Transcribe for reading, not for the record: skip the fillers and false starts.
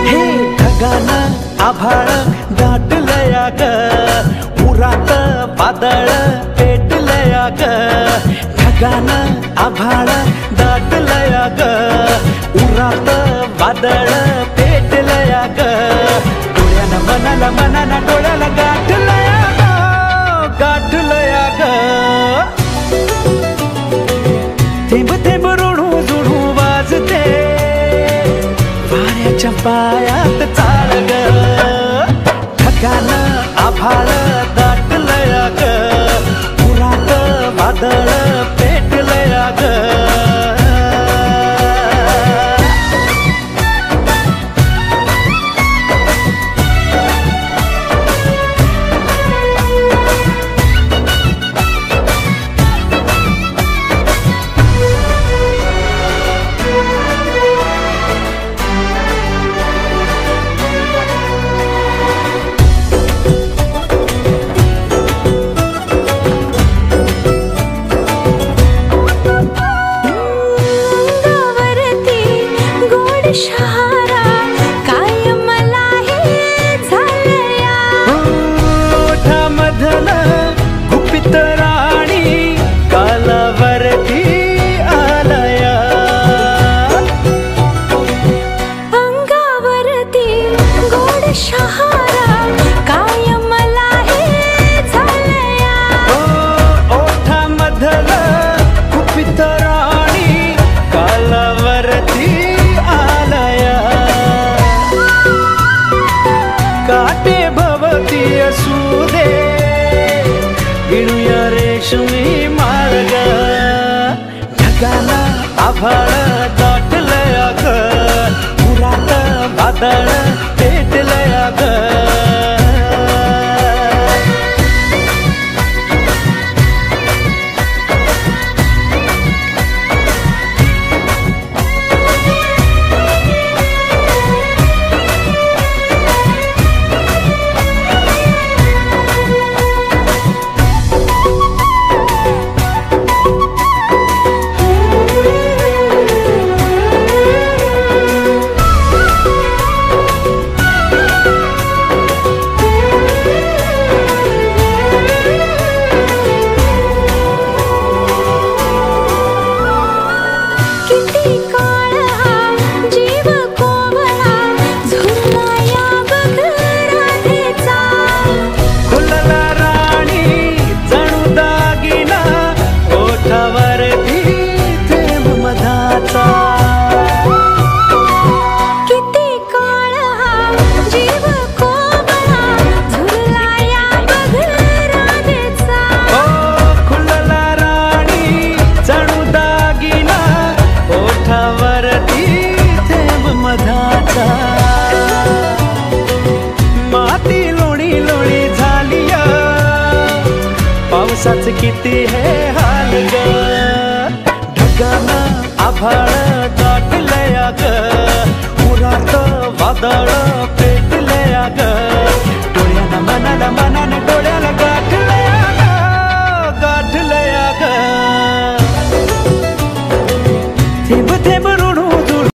हे ढगानं आभाळ दाटलया ग, उरात वादळ पेटलया ग. ढगानं आभाळ दाटलया ग, उरात वादळ पेटलया ग. डोळ्यानं मनाला मनाला डोळ्याला गाठलया ग, गाठलया ग. थेंब थेंब ऋणू जुणू वाजते वाऱ्याच्या पायात चाळ ग. ढगानं आभाळ दाटलया ग, उरात वादळ पेटलया ग. शहारा काय मला हे झालया, ओठामधलं गुपित राणी कालावरती आलया. अंगावरती गोड शहारा काय मला हे झालया. ओठामधलं गुपित राणी कालावरती काटे भवती असू दे गिळूया रेशमी मार्ग. ढगानं आभाळ दाटलया ग, उरात वादळ पेटलया ग. माती लोणी लोणी झालिया पावसाच किती हे हाल ग. ढगानं आभाळ दाटलं